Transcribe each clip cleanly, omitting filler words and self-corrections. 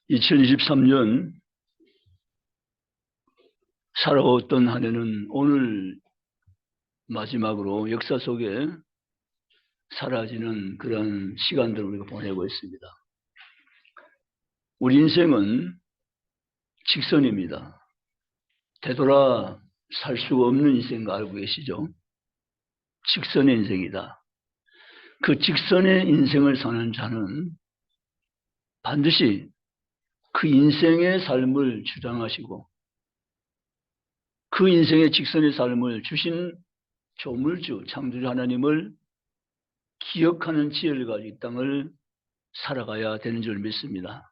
2023년 살아왔던 한 해는 오늘 마지막으로 역사 속에 사라지는 그런 시간들을 우리가 보내고 있습니다. 우리 인생은 직선입니다. 되돌아 살 수가 없는 인생인 거 알고 계시죠? 직선의 인생이다. 그 직선의 인생을 사는 자는 반드시 그 인생의 삶을 주장하시고 그 인생의 직선의 삶을 주신 조물주, 창조주 하나님을 기억하는 지혜를 가지고 이 땅을 살아가야 되는 줄 믿습니다.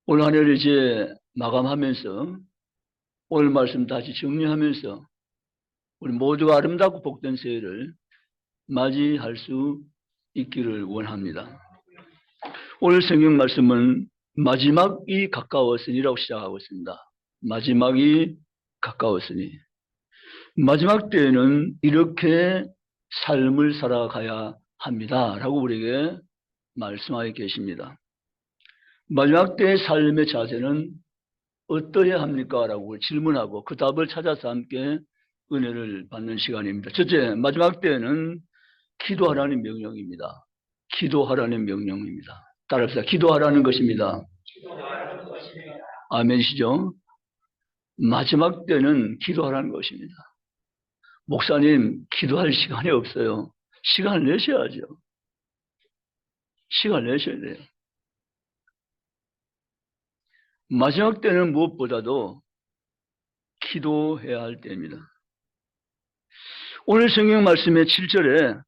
올 한 해를 이제 마감하면서 오늘 말씀 다시 정리하면서 우리 모두가 아름답고 복된 새해를 맞이할 수 있기를 원합니다. 오늘 성경 말씀은 마지막이 가까웠으니라고 시작하고 있습니다. 마지막이 가까웠으니. 마지막 때에는 이렇게 삶을 살아가야 합니다 라고 우리에게 말씀하고 계십니다. 마지막 때의 삶의 자세는 어떠해야 합니까? 라고 질문하고 그 답을 찾아서 함께 은혜를 받는 시간입니다. 첫째, 마지막 때에는 기도하라는 명령입니다. 기도하라는 명령입니다. 따라합시다. 기도하라는 것입니다. 아멘이시죠? 마지막 때는 기도하라는 것입니다. 목사님, 기도할 시간이 없어요. 시간을 내셔야죠. 시간을 내셔야 돼요. 마지막 때는 무엇보다도 기도해야 할 때입니다. 오늘 성경 말씀의 7절에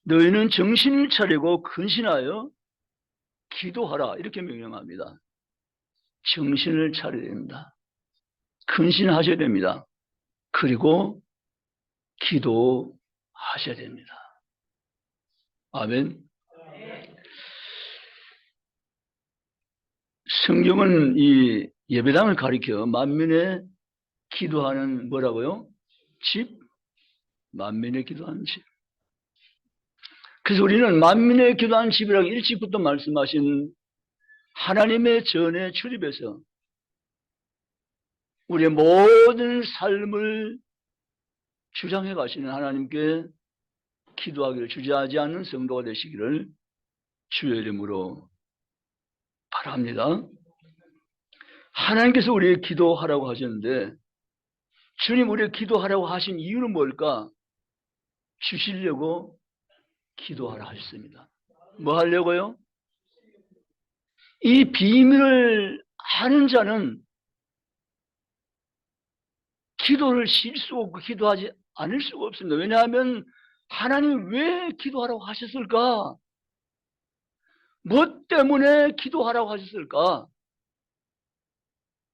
너희는 정신을 차리고 근신하여 기도하라 이렇게 명령합니다. 정신을 차려야 됩니다. 근신하셔야 됩니다. 그리고 기도하셔야 됩니다. 아멘. 성경은 이 예배당을 가리켜 만민의 기도하는 뭐라고요? 집? 만민의 기도하는 집. 그래서 우리는 만민의 기도하는 집이라고 일찍부터 말씀하신 하나님의 전에 출입해서 우리의 모든 삶을 주장해 가시는 하나님께 기도하기를 주저하지 않는 성도가 되시기를 주의 이름으로 바랍니다. 하나님께서 우리에게 기도하라고 하셨는데 주님 우리에게 기도하라고 하신 이유는 뭘까? 주시려고 기도하라 하셨습니다. 뭐 하려고요? 이 비밀을 아는 자는 기도를 쉴 수 없고 기도하지 않을 수가 없습니다. 왜냐하면 하나님이 왜 기도하라고 하셨을까? 뭐 때문에 기도하라고 하셨을까?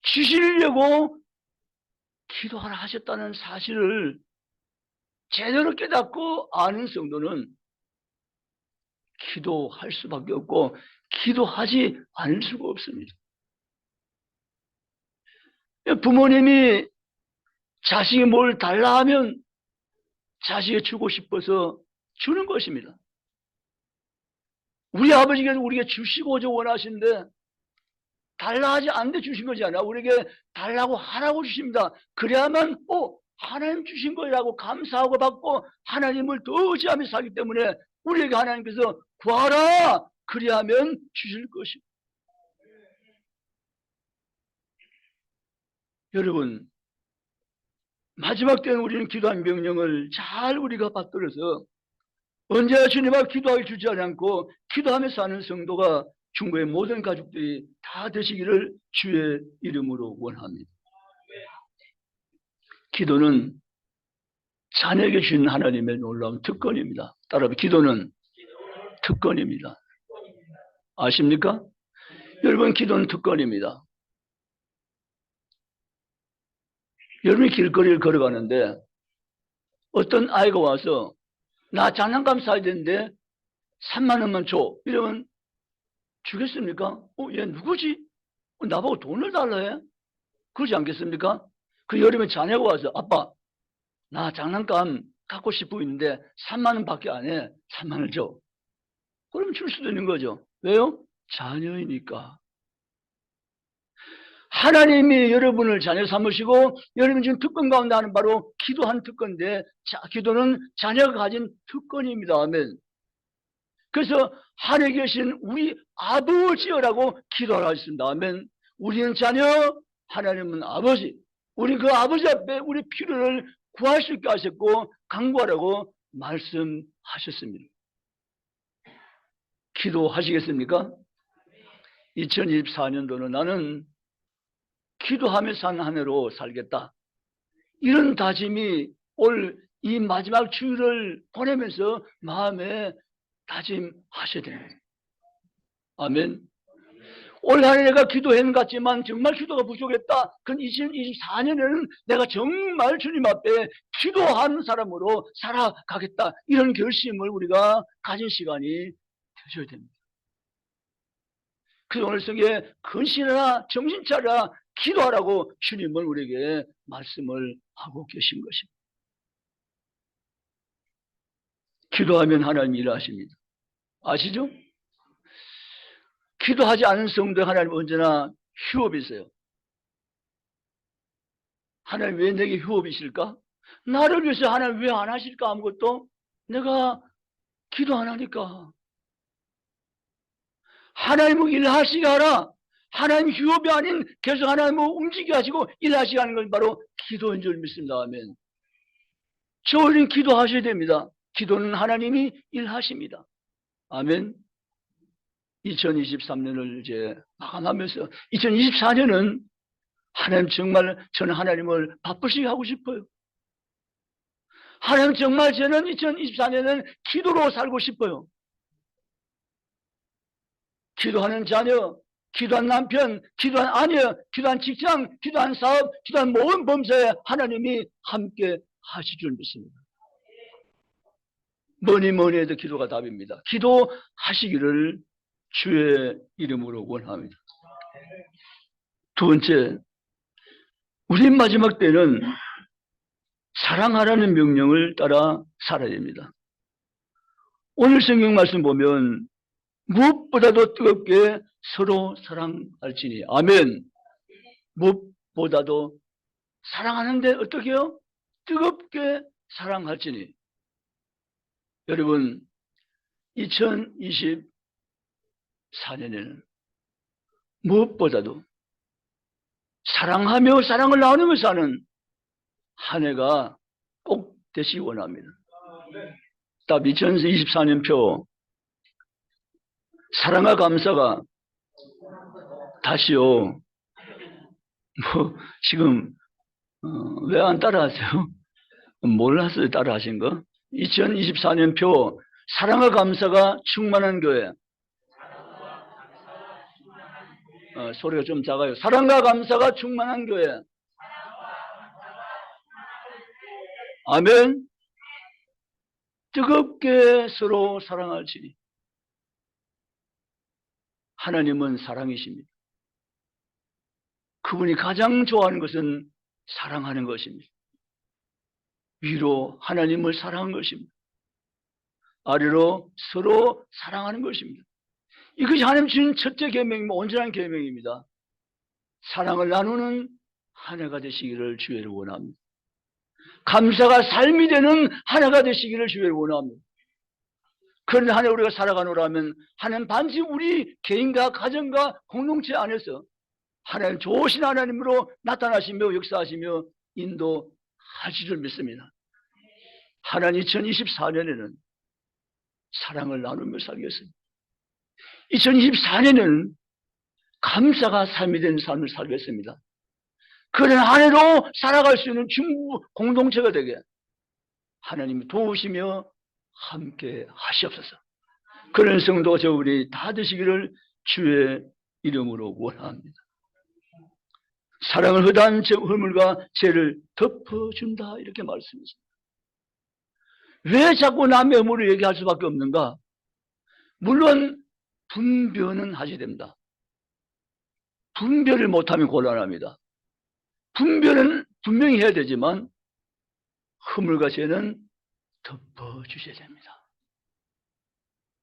주시려고 기도하라 하셨다는 사실을 제대로 깨닫고 아는 성도는 기도할 수밖에 없고 기도하지 않을 수가 없습니다. 부모님이 자식이 뭘 달라 하면 자식이 주고 싶어서 주는 것입니다. 우리 아버지께서 우리에게 주시고자 원하시는데 달라 하지 않는데 주신 것이 아니라 우리에게 달라고 하라고 주십니다. 그래야만 하나님 주신 거라고 감사하고 받고 하나님을 더 의지하며 살기 때문에 우리에게 하나님께서 구하라 그리하면 주실 것입니다. 여러분 마지막 때는 우리는 기도한 명령을 잘 우리가 받들어서 언제나 주님 앞에 기도하기 주저하지 않고 기도하며 사는 성도가 중국의 모든 가족들이 다 되시기를 주의 이름으로 원합니다. 기도는 자녀에게 주신 하나님의 놀라운 특권입니다. 따라서 기도는 특권입니다. 아십니까? 여러분 기도는 특권입니다. 여러분이 길거리를 걸어가는데 어떤 아이가 와서 나 장난감 사야 되는데 3만 원만 줘. 이러면 주겠습니까? 얘 누구지? 나보고 돈을 달라 해? 그러지 않겠습니까? 그 여름에 자녀가 와서 아빠 나 장난감 갖고 싶어 있는데 3만 원밖에 안 해. 3만 원 줘. 그러면 줄 수도 있는 거죠. 왜요? 자녀이니까. 하나님이 여러분을 자녀 삼으시고 여러분 지금 특권 가운데 하는 바로 기도한 특권인데, 기도는 자녀가 가진 특권입니다. 아멘. 그래서 하늘에 계신 우리 아버지여라고 기도하라 했습니다. 아멘. 우리는 자녀, 하나님은 아버지. 우리 그 아버지 앞에 우리 필요를 구할 수 있게 하셨고 강구하라고 말씀하셨습니다. 기도하시겠습니까? 2024년도는 나는 기도하며 산 한 해로 살겠다. 이런 다짐이 올 이 마지막 주일을 보내면서 마음에 다짐하셔야 됩니다. 아멘. 올 한 해 내가 기도한 것 같지만 정말 기도가 부족했다. 그건 2024년에는 내가 정말 주님 앞에 기도하는 사람으로 살아가겠다. 이런 결심을 우리가 가진 시간이 되셔야 됩니다. 그래서 오늘 성경에 근신하라, 정신 차려라, 기도하라고 주님은 우리에게 말씀을 하고 계신 것입니다. 기도하면 하나님이 일하십니다. 아시죠? 기도하지 않은 성도에 하나님 언제나 휴업이 있어요. 하나님 왜 내게 휴업이실까? 나를 위해서 하나님 왜 안 하실까? 아무것도 내가 기도 안 하니까. 하나님은 일하시게 하라. 하나님 휴업이 아닌 계속 하나님을 움직이게 하시고 일하시게 하는 건 바로 기도인 줄 믿습니다. 아멘. 저희는 기도하셔야 됩니다. 기도는 하나님이 일하십니다. 아멘. 2023년을 이제 마감하면서 2024년은 하나님 정말 저는 하나님을 바쁘시게 하고 싶어요. 하나님 정말 저는 2024년은 기도로 살고 싶어요. 기도하는 자녀, 기도한 남편, 기도한 아내, 기도한 직장, 기도한 사업, 기도한 모든 범사에 하나님이 함께 하실 줄 믿습니다. 뭐니 해도 기도가 답입니다. 기도하시기를 주의 이름으로 원합니다. 두 번째, 우리 마지막 때는 사랑하라는 명령을 따라 살아야 됩니다. 오늘 성경 말씀 보면 무엇보다도 뜨겁게 서로 사랑할지니. 아멘. 무엇보다도 사랑하는데 어떻게 해요? 뜨겁게 사랑할지니. 여러분 2024년에는 무엇보다도 사랑하며 사랑을 나누며 사는 한 해가 꼭 되시기 원합니다. 딱 2024년표 사랑과 감사가 다시요. 지금 왜 안 따라하세요? 몰랐어요, 따라하신 거? 2024년표 사랑과 감사가 충만한 교회. 소리가 좀 작아요. 사랑과 감사가 충만한 교회. 아멘. 뜨겁게 서로 사랑할지니. 하나님은 사랑이십니다. 그분이 가장 좋아하는 것은 사랑하는 것입니다. 위로 하나님을 사랑하는 것입니다. 아래로 서로 사랑하는 것입니다. 이것이 하나님 주신 첫째 계명이며 온전한 계명입니다. 사랑을 나누는 한 해가 되시기를 주의를 원합니다. 감사가 삶이 되는 한 해가 되시기를 주의를 원합니다. 그런 한 해 우리가 살아가노라면 하나님 반드시 우리 개인과 가정과 공동체 안에서 하나님 좋으신 하나님으로 나타나시며 역사하시며 인도하실 줄 믿습니다. 하나님 2024년에는 사랑을 나누며 살겠습니다. 2024년에는 감사가 삶이 된 삶을 살겠습니다. 그런 한 해로 살아갈 수 있는 중부 공동체가 되게 하나님이 도우시며 함께 하시옵소서. 그런 성도가 저 우리 다 되시기를 주의 이름으로 원합니다. 사랑을 허다한 허물과 죄를 덮어준다 이렇게 말씀했습니다. 왜 자꾸 남의 허물을 얘기할 수밖에 없는가? 물론 분별은 하셔야 됩니다. 분별을 못하면 곤란합니다. 분별은 분명히 해야 되지만 허물과 죄는 덮어주셔야 됩니다.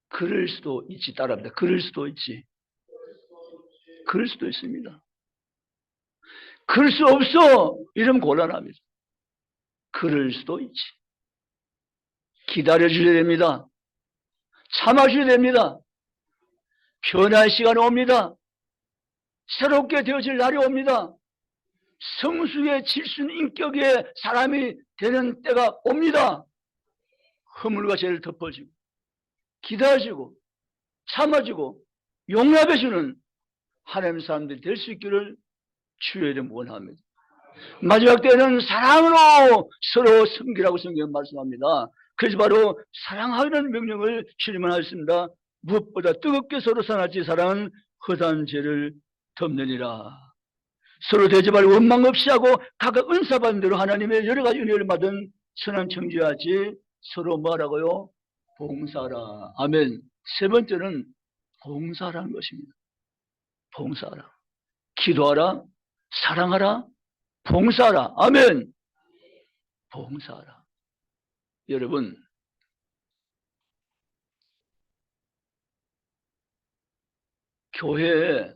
그럴 수도 있지, 따라합니다. 그럴 수도 있지. 그럴 수도 있습니다. 그럴 수 없어. 이러면 곤란합니다. 그럴 수도 있지. 기다려주셔야 됩니다. 참아주셔야 됩니다. 변화의 시간이 옵니다. 새롭게 되어질 날이 옵니다. 성숙의 질순 인격의 사람이 되는 때가 옵니다. 허물과 죄를 덮어주고 기다려주고 참아주고 용납해주는 하나님의 사람들이 될 수 있기를 주의 이름 원합니다. 마지막 때는 사랑으로 서로 섬기라고 성경은 말씀합니다. 그래서 바로 사랑하라는 명령을 주님은 하셨습니다. 무엇보다 뜨겁게 서로 사랑할지 사랑은 허다한 죄를 덮느니라. 서로 대접할 원망 없이 하고 각각 은사 받은 대로 하나님의 여러 가지 은혜를 받은 선한 청지하지 서로 뭐라고요? 봉사라. 아멘. 세 번째는 봉사라는 것입니다. 봉사하라. 기도하라. 사랑하라. 봉사하라. 아멘. 봉사하라. 여러분, 교회에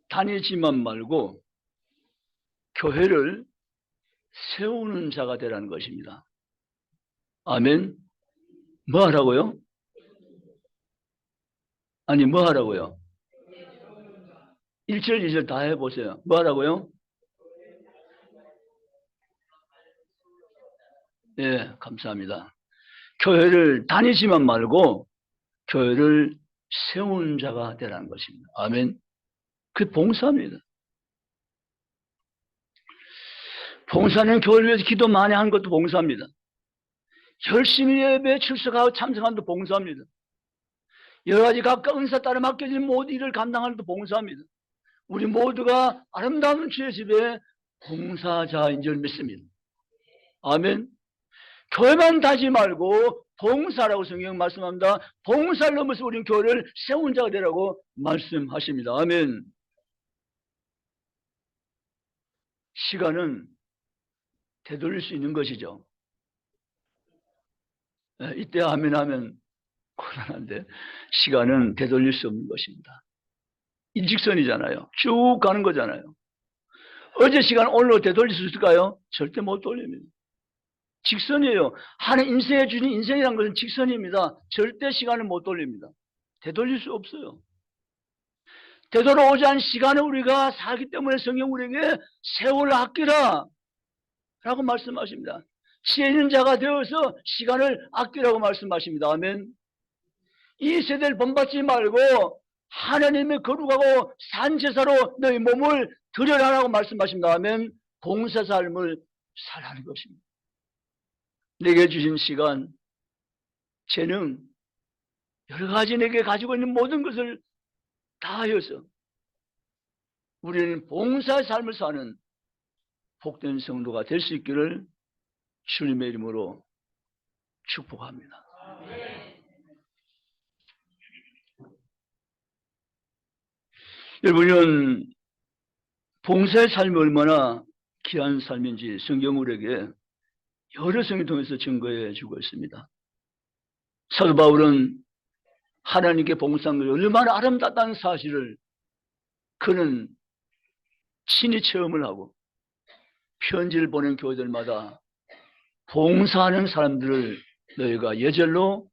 다니지만 말고 교회를 세우는 자가 되라는 것입니다. 아멘. 뭐 하라고요? 아니, 뭐 하라고요? 1절, 2절 다 해보세요. 뭐 하라고요? 예, 감사합니다. 교회를 다니지만 말고 교회를 세우는 자가 되라는 것입니다. 아멘. 그게 봉사입니다. 봉사는 교회를 위해서 기도 많이 하는 것도 봉사입니다. 열심히 예배에 출석하고 참석하는 것도 봉사입니다. 여러 가지 각각 은사 따라 맡겨진 모든 일을 감당하는 것도 봉사입니다. 우리 모두가 아름다운 주의 집에 봉사자인 줄 믿습니다. 아멘. 교회만 다지 말고 봉사라고 성경 말씀합니다. 봉사를 넘어서 우리는 교회를 세운 자가 되라고 말씀하십니다. 아멘. 시간은 되돌릴 수 있는 것이죠. 이때 아멘 하면 곤란한데 시간은 되돌릴 수 없는 것입니다. 일직선이잖아요. 쭉 가는 거잖아요. 어제 시간 오늘로 되돌릴 수 있을까요? 절대 못 돌립니다. 직선이에요. 하나님 인생에 주신 인생이라는 것은 직선입니다. 절대 시간을 못 돌립니다. 되돌릴 수 없어요. 되돌아오지 않은 시간을 우리가 살기 때문에 성경 우리에게 세월을 아끼라 라고 말씀하십니다. 지혜 있는 자가 되어서 시간을 아끼라고 말씀하십니다. 아멘. 이 세대를 본받지 말고 하나님의 거룩하고 산 제사로 너희 몸을 드려라라고 말씀하십니다. 아멘. 봉사 삶을 살라는 것입니다. 내게 주신 시간, 재능, 여러 가지 내게 가지고 있는 모든 것을 다하여서 우리는 봉사의 삶을 사는 복된 성도가 될 수 있기를 주님의 이름으로 축복합니다. 여러분, 봉사의 삶이 얼마나 귀한 삶인지 성경 우리에게 여러 성경 통해서 증거해 주고 있습니다. 사도 바울은 하나님께 봉사한 것이 얼마나 아름답다는 사실을 그는 친히 체험을 하고 편지를 보낸 교회들마다 봉사하는 사람들을 너희가 예절로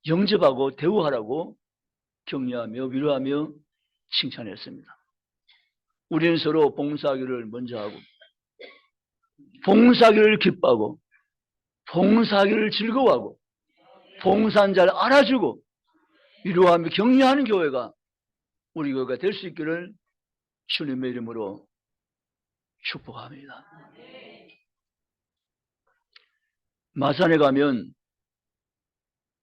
영접하고 대우하라고 격려하며 위로하며 칭찬했습니다. 우리는 서로 봉사하기를 먼저 하고 봉사하기를 기뻐하고 봉사하기를 즐거워하고 봉사한 자를 알아주고 위로하며 격려하는 교회가 우리 교회가 될 수 있기를 주님의 이름으로 축복합니다. 마산에 가면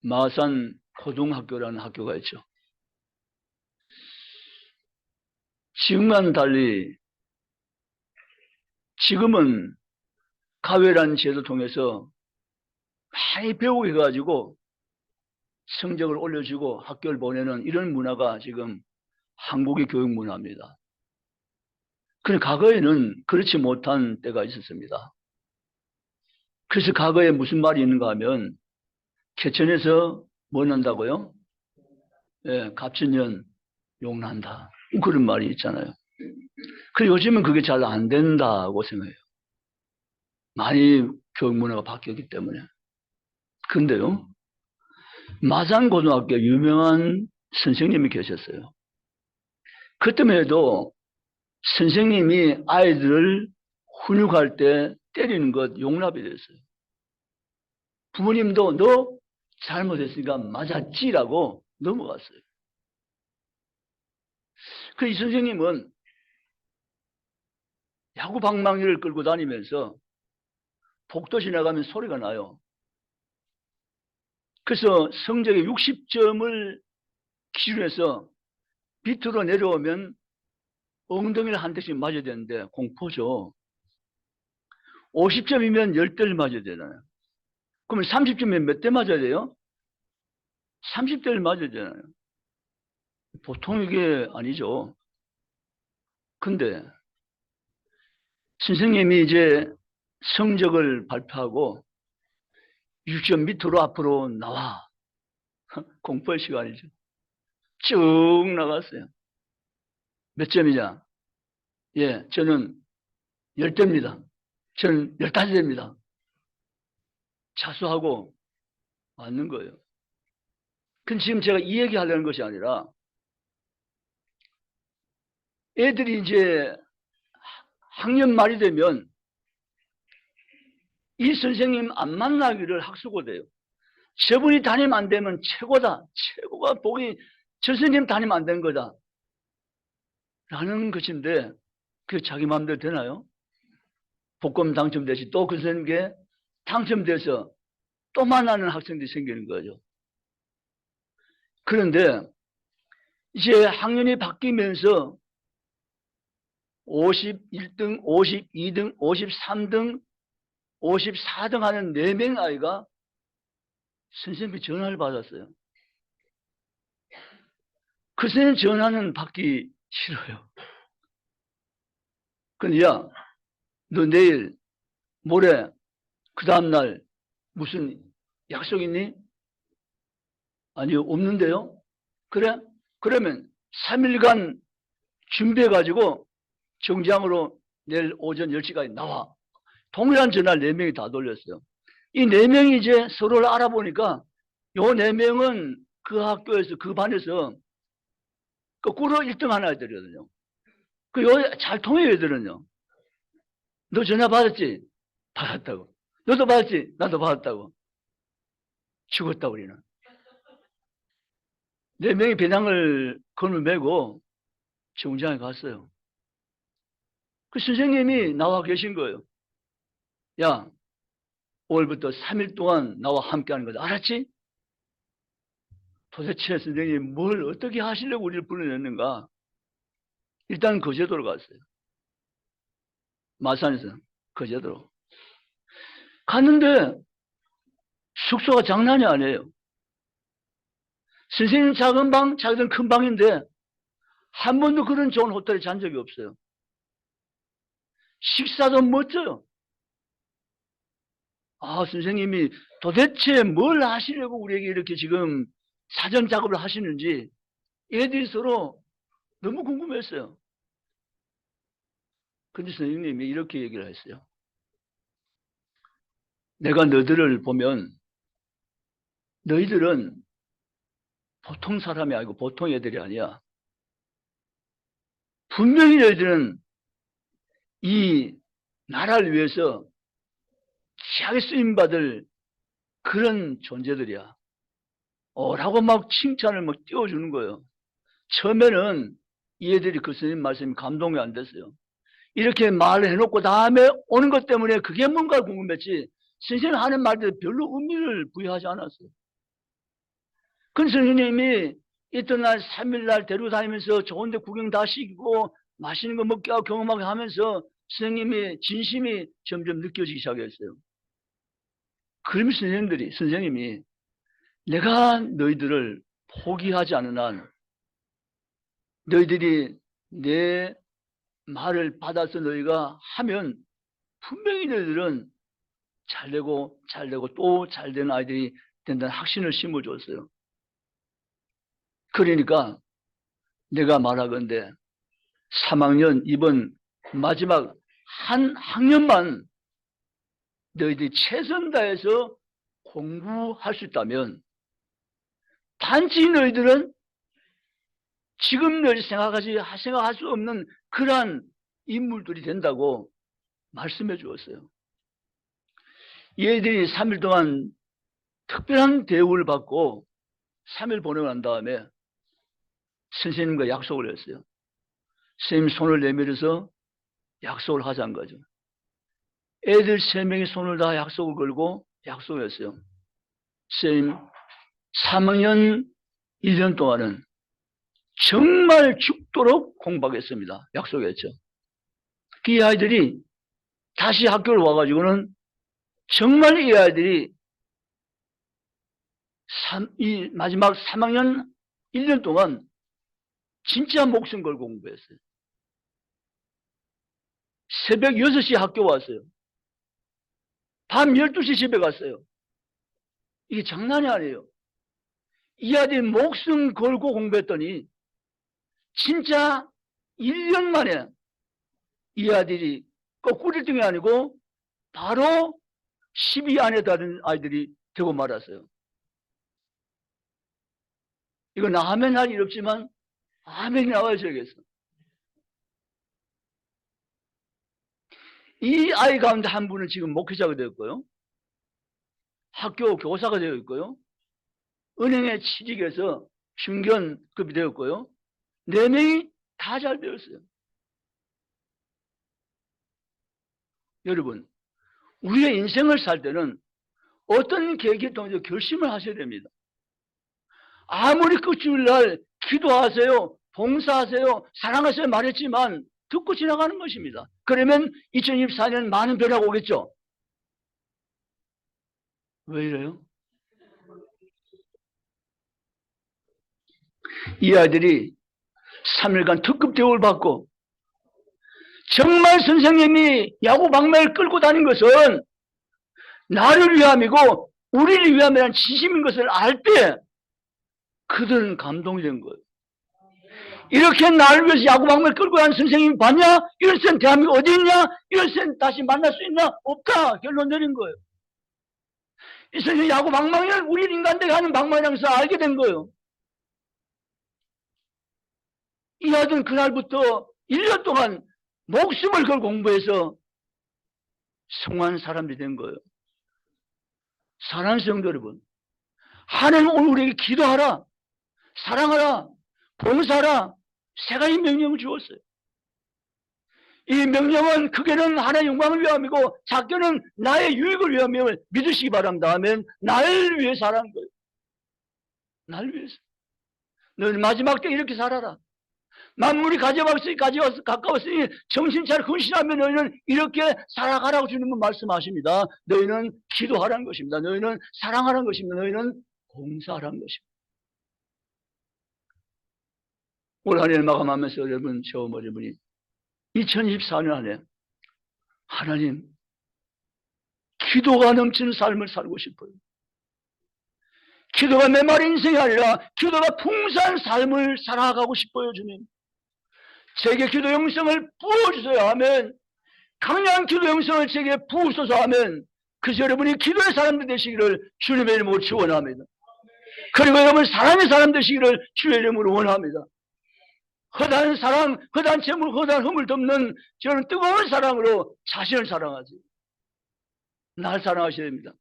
마산 고등학교라는 학교가 있죠. 지금과는 달리 지금은 가외라는 제도 통해서 많이 배우고 해가지고 성적을 올려주고 학교를 보내는 이런 문화가 지금 한국의 교육 문화입니다. 그런데 과거에는 그렇지 못한 때가 있었습니다. 그래서 과거에 무슨 말이 있는가 하면 개천에서 뭐 난다고요? 예, 갑천년 욕난다. 그런 말이 있잖아요. 그 요즘은 그게 잘 안 된다고 생각해요. 많이 교육 문화가 바뀌었기 때문에. 근데요, 마산고등학교 유명한 선생님이 계셨어요. 그때만 해도 선생님이 아이들을 훈육할 때 때리는 것 용납이 됐어요. 부모님도 너 잘못했으니까 맞았지라고 넘어갔어요. 그 이 선생님은 야구 방망이를 끌고 다니면서 복도 지나가면 소리가 나요. 그래서 성적의 60점을 기준해서 밑으로 내려오면 엉덩이를 한 대씩 맞아야 되는데 공포죠. 50점이면 10대를 맞아야 되잖아요. 그러면 30점이면 몇 대 맞아야 돼요? 30대를 맞아야 되잖아요. 보통 이게 아니죠. 근데 선생님이 이제 성적을 발표하고 6점 밑으로 앞으로 나와. 공포의 시간이죠. 쭉 나갔어요. 몇 점이냐? 예, 저는 10대입니다. 저는 15대입니다. 자수하고 맞는 거예요. 근데 지금 제가 이 얘기 하려는 것이 아니라 애들이 이제 학년 말이 되면 이 선생님 안 만나기를 학수고대요. 저분이 담임 안 되면 최고다. 최고가 복이 저 선생님 담임 안 되는 거다. 라는 것인데 그게 자기 마음대로 되나요? 복권 당첨되시 또 그 선생님께 당첨돼서 또 만나는 학생들이 생기는 거죠. 그런데 이제 학년이 바뀌면서 51등, 52등, 53등, 54등 하는 4명 아이가 선생님이 전화를 받았어요. 그 선생님 전화는 받기 싫어요. 근데 야, 너 내일, 모레, 그 다음날 무슨 약속 있니? 아니요, 없는데요. 그래? 그러면 3일간 준비해가지고 정장으로 내일 오전 10시까지 나와. 동일한 전화를 4명이 다 돌렸어요. 이 4명이 이제 서로를 알아보니까 요 4명은 그 학교에서, 그 반에서 거꾸로 1등 하는 애들이거든요. 잘 통해요, 애들은요. 너 전화 받았지? 받았다고. 너도 받았지? 나도 받았다고. 죽었다, 우리는. 4명이 배낭을 건을 메고 정장에 갔어요. 그 선생님이 나와 계신 거예요. 야, 오늘부터 3일 동안 나와 함께 하는 거다. 알았지? 도대체 선생님이 뭘 어떻게 하시려고 우리를 불러냈는가? 일단 거제도로 갔어요. 마산에서 거제도로. 갔는데 숙소가 장난이 아니에요. 선생님 작은 방, 자기들 큰 방인데 한 번도 그런 좋은 호텔에 잔 적이 없어요. 식사도 멋져요. 아, 선생님이 도대체 뭘 하시려고 우리에게 이렇게 지금 사전 작업을 하시는지 애들이 서로 너무 궁금했어요. 근데 선생님이 이렇게 얘기를 했어요. 내가 너희들을 보면 너희들은 보통 사람이 아니고 보통 애들이 아니야. 분명히 너희들은 이 나라를 위해서 귀하게 쓰임받을 그런 존재들이야. 라고 막 칭찬을 막 띄워주는 거예요. 처음에는 이 애들이 그 선생님 말씀이 감동이 안 됐어요. 이렇게 말을 해놓고 다음에 오는 것 때문에 그게 뭔가 궁금했지 선생님 하는 말들이 별로 의미를 부여하지 않았어요. 그 선생님이 이튿날 3일날 데리고 다니면서 좋은 데 구경 다 시키고 맛있는 거 먹게 하고 경험하게 하면서 선생님의 진심이 점점 느껴지기 시작했어요. 그러면 선생님이 내가 너희들을 포기하지 않는 한 너희들이 내 말을 받아서 너희가 하면 분명히 너희들은 잘되고 또 잘되는 아이들이 된다는 확신을 심어줬어요. 그러니까 내가 말하건대 3학년 이번 마지막 한 학년만 너희들이 최선 다해서 공부할 수 있다면 단지 너희들은 지금 너희 생각할 수 없는 그러한 인물들이 된다고 말씀해 주었어요. 얘들이 3일 동안 특별한 대우를 받고 3일 보내고 난 다음에 선생님과 약속을 했어요. 선생님 손을 내밀어서 약속을 하자는 거죠. 애들 3명이 손을 다 약속을 걸고 약속을 했어요. 선생님 3학년 1년 동안은 정말 죽도록 공부하겠습니다. 약속했죠. 이 아이들이 다시 학교를 와가지고는 정말 이 아이들이 이 마지막 3학년 1년 동안 진짜 목숨 걸고 공부했어요. 새벽 6시 학교 왔어요. 밤 12시 집에 갔어요. 이게 장난이 아니에요. 이 아이들이 목숨 걸고 공부했더니 진짜 1년 만에 이 아이들이 거꾸로 1등이 아니고 바로 10위 안에 다른 아이들이 되고 말았어요. 이건 아멘 할 일 없지만 아멘이 나와줘야겠어. 이 아이 가운데 한 분은 지금 목회자가 되었고요. 학교 교사가 되어 있고요. 은행에 취직해서 중견급이 되었고요. 4명이 다 잘 되었어요. 여러분, 우리의 인생을 살 때는 어떤 계기에 통해서 결심을 하셔야 됩니다. 아무리 끝줄날 기도하세요, 봉사하세요, 사랑하세요 말했지만 듣고 지나가는 것입니다. 그러면 2024년 많은 변화가 오겠죠? 왜 이래요? 이 아이들이 3일간 특급 대우를 받고 정말 선생님이 야구 방망이를 끌고 다닌 것은 나를 위함이고 우리를 위함이라는 진심인 것을 알 때 그들은 감동이 된 거예요. 이렇게 나를 위해서 야구 방망이를 끌고 다니는 선생님이 봤냐? 이런 센 대한민국 어디 있냐? 이런 센 다시 만날 수 있나? 없다. 결론 내린 거예요. 이 선생님 야구 방망이를 우리 인간들이 하는 방망이라면서 알게 된 거예요. 이 아들은 그날부터 1년 동안 목숨을 걸 공부해서 성공한 사람들이 된 거예요. 사랑하는 성도 여러분, 하나님 오늘 우리에게 기도하라, 사랑하라, 봉사하라 3가지 명령을 주었어요. 이 명령은 크게는 하나님의 영광을 위함이고 작게는 나의 유익을 위함임을 믿으시기 바랍니다. 아멘. 나를 위해서 하라는 거예요. 나를 위해서. 너는 마지막 때 이렇게 살아라. 만물이 가까웠으니 정신 차려 헌신하면 너희는 이렇게 살아가라고 주님은 말씀하십니다. 너희는 기도하라는 것입니다. 너희는 사랑하라는 것입니다. 너희는 봉사하라는 것입니다. 올 한 해를 마감하면서 여러분, 여러분이 2024년 안에 하나님 기도가 넘치는 삶을 살고 싶어요. 기도가 메마른 인생이 아니라 기도가 풍성한 삶을 살아가고 싶어요. 주님, 제게 기도 영성을 부어주세요 하면, 강력한 기도 영성을 제게 부으소서 하면, 그래서 여러분이 기도의 사람들 되시기를 주님의 이름으로 축원합니다. 그리고 여러분 사랑의 사람 되시기를 주의 이름으로 원합니다. 허다한 사랑, 허다한 재물, 허다한 허물 덮는 저는 뜨거운 사랑으로 자신을 사랑하지. 나를 사랑하셔야 됩니다.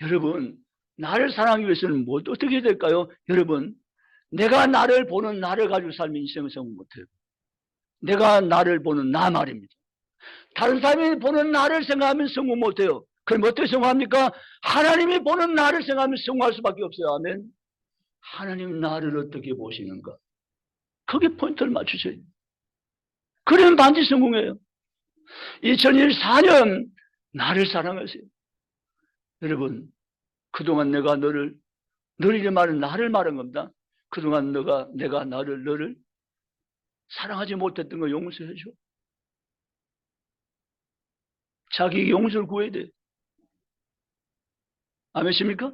여러분, 나를 사랑하기 위해서는 어떻게 해야 될까요? 여러분, 내가 나를 보는 나를 가지고 살면 인생을 성공 못해요. 내가 나를 보는 나 말입니다. 다른 사람이 보는 나를 생각하면 성공 못해요. 그럼 어떻게 성공합니까? 하나님이 보는 나를 생각하면 성공할 수밖에 없어요. 아멘. 하나님 나를 어떻게 보시는가? 거기에 포인트를 맞추셔야 돼요. 그러면 반드시 성공해요. 2014년 나를 사랑하세요. 여러분, 그동안 내가 너를 이래 말은 나를 말한 겁니다. 그동안 내가 너를 사랑하지 못했던 거 용서해줘. 자기 용서를 구해야 돼. 아멘십니까?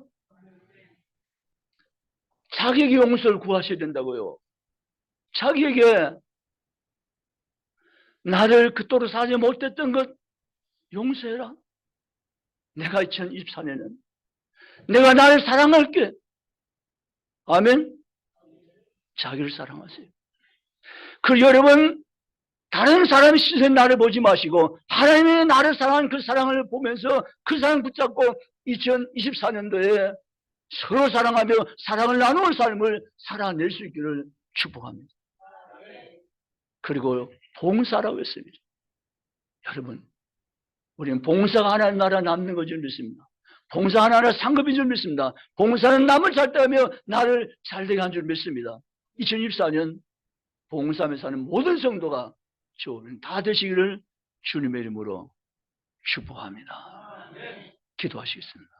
자기에게 용서를 구하셔야 된다고요. 자기에게 나를 그토록 사지 못했던 것 용서해라. 내가 2024년은 내가 나를 사랑할게. 아멘. 자기를 사랑하세요. 그 여러분 다른 사람의 시선 나를 보지 마시고 하나님의 나를 사랑하는 그 사랑을 보면서 그 사랑 붙잡고 2024년도에 서로 사랑하며 사랑을 나누는 삶을 살아낼 수 있기를 축복합니다. 그리고 봉사라고 했습니다. 여러분 우리는 봉사가 하나님 나라 남는 것을 믿습니다. 봉사 하나는 상급인 줄 믿습니다. 봉사는 남을 잘 대하며 나를 잘되게 한 줄 믿습니다. 2024년 봉사하며 사는 모든 성도가 좋은 다 되시기를 주님의 이름으로 축복합니다. 기도하시겠습니다.